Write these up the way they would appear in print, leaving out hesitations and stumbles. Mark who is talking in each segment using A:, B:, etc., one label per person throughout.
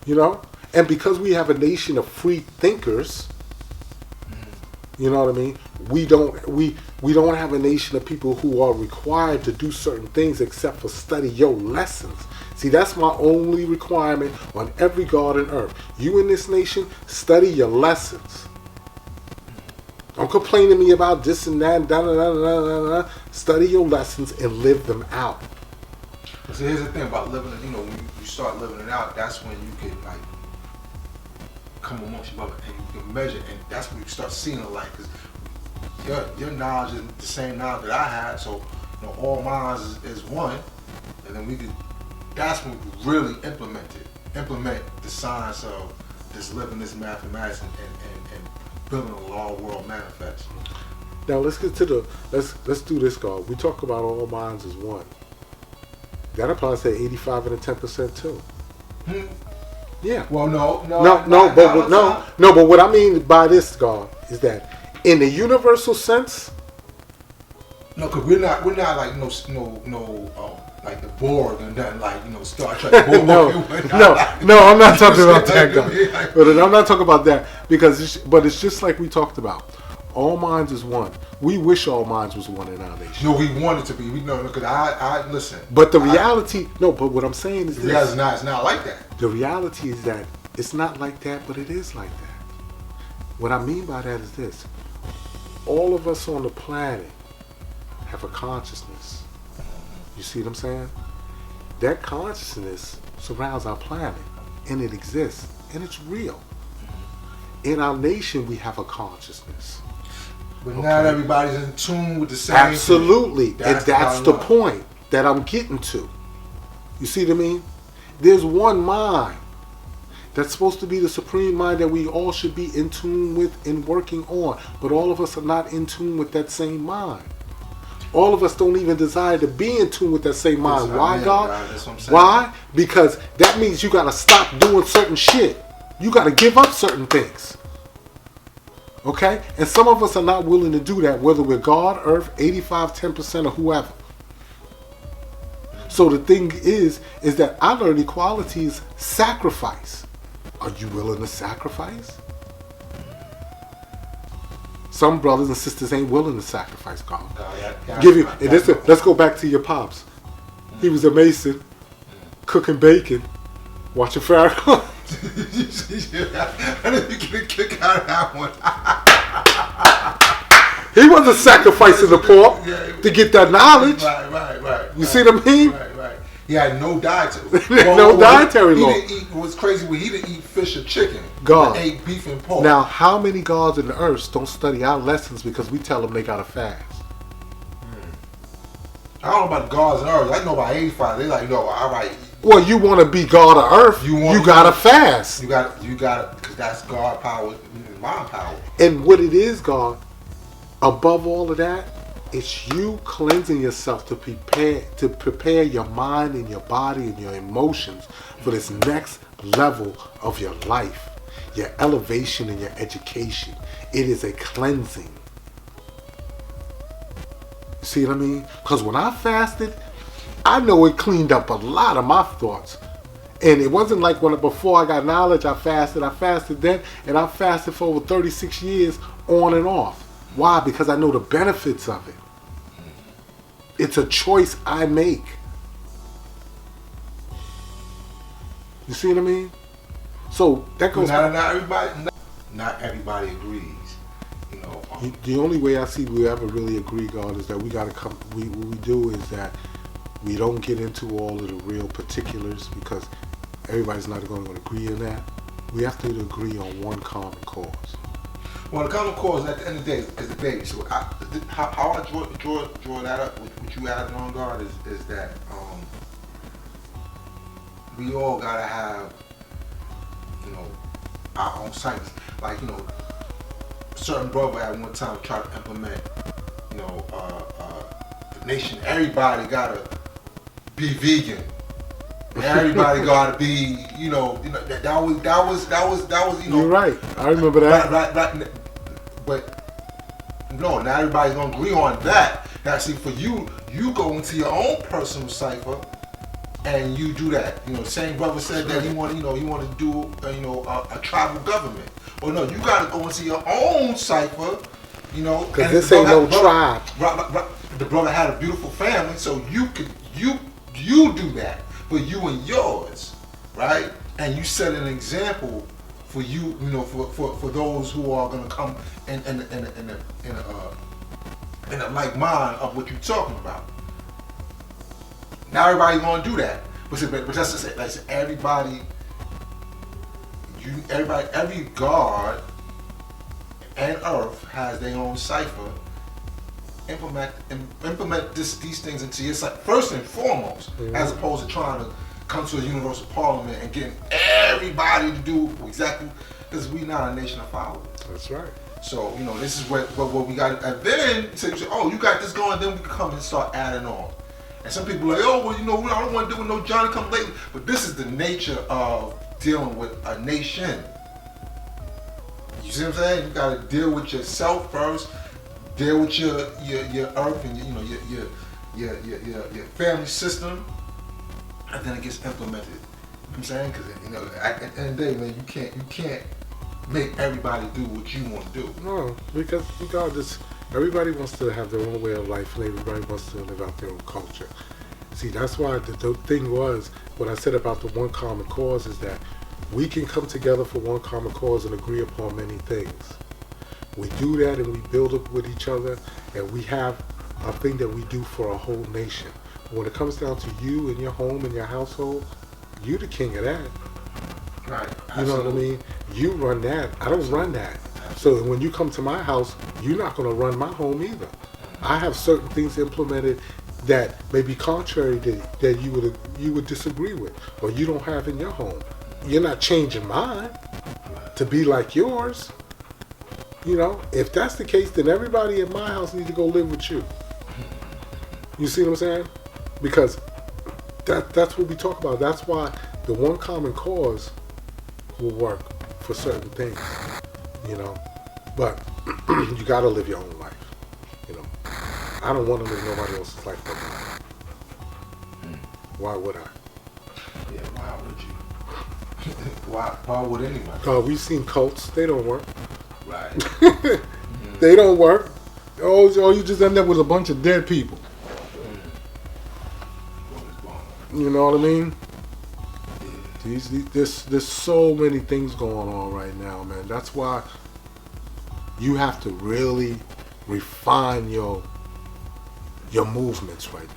A: You know? And because we have a nation of free thinkers, you know what I mean? We don't have a nation of people who are required to do certain things except for study your lessons. See, that's my only requirement on every God on earth. You in this nation, study your lessons. Don't complain to me about this and that. Study your lessons and live them out.
B: So here's the thing about living it. You know, when you start living it out, that's when you can like come amongst your brother and you can measure, and that's when you start seeing it like, because your knowledge is the same knowledge that I had, so you know, all mine is one, and then we could. That's when we really implement the science of this living this mathematics and building a law world manifest.
A: Now let's get to let's do this, God. We talk about all minds as one. That applies to 85 and the 10% too. Yeah.
B: Well, no.
A: But what I mean by this, God, is that in the universal sense.
B: No, because we're not like like the Borg and nothing like Star Trek. Borg.
A: no, I'm not talking about that, God. But I'm not talking about that because it's just like we talked about. All minds is one. We wish all minds was one in our nation.
B: No, we want it to be. We know because I listen.
A: But the reality, but what I'm saying is this.
B: It's not like that.
A: The reality is that it's not like that, but it is like that. What I mean by that is this. All of us on the planet have a consciousness. You see what I'm saying? That consciousness surrounds our planet, and it exists, and it's real. In our nation, we have a consciousness.
B: But not everybody's in tune with the same.
A: Absolutely. And that's the point that I'm getting to. You see what I mean? There's one mind that's supposed to be the supreme mind that we all should be in tune with and working on. But all of us are not in tune with that same mind. All of us don't even desire to be in tune with that same mind. Why, God?
B: That's what I'm saying.
A: Why? Because that means you got to stop doing certain shit. You got to give up certain things. Okay? And some of us are not willing to do that, whether we're God, Earth, 85, 10%, or whoever. So the thing is that I learned equality is sacrifice. Are you willing to sacrifice? Some brothers and sisters ain't willing to sacrifice, God. Let's go back to your pops. He was a mason, cooking bacon, watching Pharaoh.
B: I didn't get a kick out of that one.
A: He wasn't sacrificing the pork to get that knowledge.
B: Right.
A: You see what I mean?
B: Right. He had no dietary.
A: Dietary law.
B: What's crazy was he didn't eat fish or chicken.
A: God.
B: He ate beef and pork.
A: Now, how many gods in the earth don't study our lessons because we tell them they gotta fast?
B: I don't know about the gods on earth. I know about 85. They like, no, all right.
A: Well, you want to be God of earth, you gotta fast.
B: You got because that's God power, mind power.
A: And what it is, God, above all of that, it's you cleansing yourself to prepare your mind and your body and your emotions for this next level of your life, your elevation and your education. It is a cleansing. You see what I mean? Because when I fasted, I know it cleaned up a lot of my thoughts. And it wasn't like before I got knowledge, I fasted then, and I fasted for over 36 years on and off. Why? Because I know the benefits of it. It's a choice I make. You see what I mean? So that goes.
B: Not everybody agrees.
A: The only way I see we ever really agree, God, is that we gotta come. What we do is that we don't get into all of the real particulars because everybody's not going to agree on that. We have to agree on one common cause.
B: Well, the common cause at the end of the day is the baby. So how I draw that up, what you added on, God, is that we all gotta have our own science. Like a certain brother at one time tried to implement the nation. Everybody gotta be vegan. Everybody gotta be, that was.
A: You're right. I remember that.
B: Right. But no, not everybody's gonna agree on that. Now, see, for you go into your own personal cipher and you do that. You know, same brother said that he wanted to do a tribal government. Well, no, you got to go into your own cipher. You know,
A: because this ain't no tribe.
B: The brother had a beautiful family, so you do that for you and yours, right? And you set an example for you, for those who are gonna come in a like mind of what you're talking about. Now everybody's gonna do that, but that's to say, like everybody, every god and earth has their own cipher. Implement these things into your site first and foremost, as opposed to trying to come to a universal parliament and getting everybody to do exactly, because we not a nation of followers.
A: That's right.
B: So this is what we got. And then say, oh, you got this going, then we can come and start adding on. And some people are like, oh, well, I don't want to do with no Johnny come lately. But this is the nature of dealing with a nation. You see what I'm saying? You got to deal with yourself first. Deal with your earth and your family system, and then it gets implemented. You know what I'm saying? Because at the end of the day, man, you can't make everybody do what you want to do.
A: No, because regardless, everybody wants to have their own way of life, and everybody wants to live out their own culture. See, that's why the thing was, what I said about the one common cause is that we can come together for one common cause and agree upon many things. We do that and we build up with each other, and we have a thing that we do for a whole nation. But when it comes down to you and your home and your household, you the king of that.
B: Right.
A: You know what I mean? You run that. I don't run that. So when you come to my house, you're not going to run my home either. I have certain things implemented that may be contrary that you would disagree with, or you don't have in your home. You're not changing mine to be like yours. If that's the case, then everybody in my house needs to go live with you. You see what I'm saying? Because that's what we talk about. That's why the one common cause will work for certain things, But you got to live your own life, I don't want to live nobody else's life but mine. Why would I?
B: Yeah, why would you? Why would anybody?
A: We've seen cults. They don't work.
B: Right.
A: They don't work. Oh, you just end up with a bunch of dead people. You know what I mean? There's so many things going on right now, man. That's why you have to really refine your movements right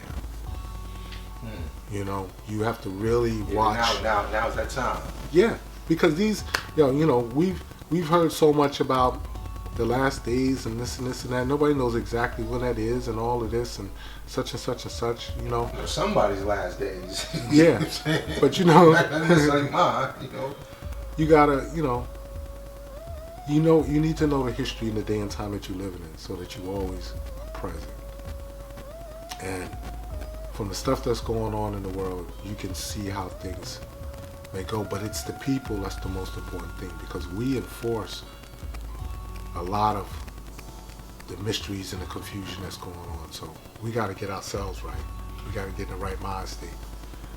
A: now. You have to really watch.
B: Now's that time.
A: Yeah, because these, we've heard so much about the last days and this and that. Nobody knows exactly when that is and all of this and such and such and such,
B: Somebody's last days.
A: Yeah, but
B: not necessarily mine,
A: You gotta, you need to know the history and the day and time that you're living in so that you always are present. And from the stuff that's going on in the world, you can see how things may go, but it's the people that's the most important thing, because we enforce a lot of the mysteries and the confusion that's going on. So we got to get ourselves right. We got to get in the right mind state.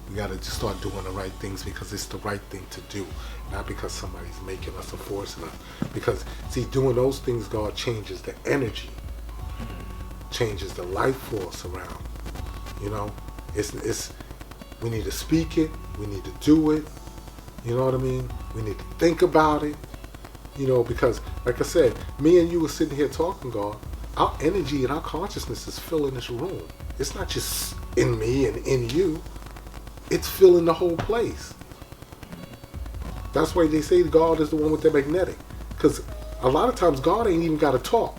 A: We got to just start doing the right things because it's the right thing to do, not because somebody's making us or forcing us. Because, see, doing those things, God, changes the energy, changes the life force around. It's we need to speak it, we need to do it, you know what I mean? We need to think about it, because, like I said, me and you were sitting here talking, God, our energy and our consciousness is filling this room. It's not just in me and in you, it's filling the whole place. That's why they say God is the one with the magnetic, because a lot of times God ain't even got to talk.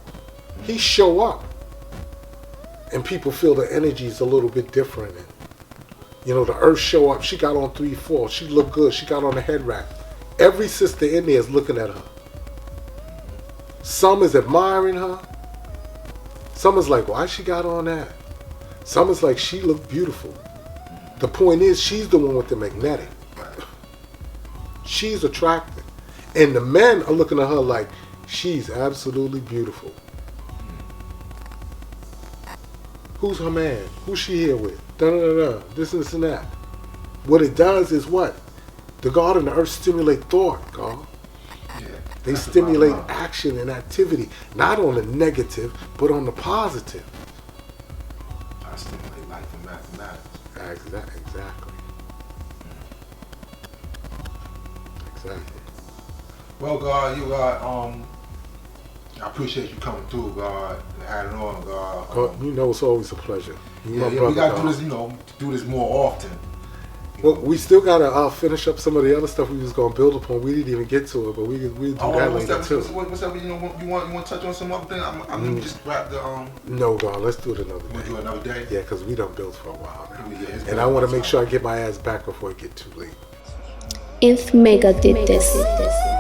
A: He show up. And people feel the energy is a little bit different. And, the earth show up. She got on 3/4. She looked good. She got on the head wrap. Every sister in there is looking at her. Some is admiring her. Some is like, why she got on that? Some is like, she looked beautiful. The point is, she's the one with the magnetic. She's attractive. And the men are looking at her like, she's absolutely beautiful. Who's her man? Who's she here with? Da-da-da-da. This and that. what it does is what? The God and the earth stimulate thought, God.
B: Yeah,
A: They
B: that's
A: stimulate
B: about love.
A: action and activity, not on the negative, but on the positive.
B: I stimulate life and mathematics.
A: Exactly. Exactly.
B: Well, God, you got I appreciate you coming through, God. Had it on, God.
A: You know, it's always a pleasure. You my
B: Yeah,
A: brother,
B: we gotta do
A: God.
B: this, do this more often.
A: Well, we still gotta finish up some of the other stuff we was gonna build upon. We didn't even get to it, but we'll do that
B: What's
A: later
B: that?
A: too.
B: What's that? You want to touch on some other thing? I'm just wrap the
A: No, God, let's do it another
B: We'll
A: day.
B: do another day.
A: Yeah, because we done built for a while now.
B: Yeah, it's
A: And I want to
B: been-
A: make sure I get my ass back before it get too late.
C: INFMEGA did this.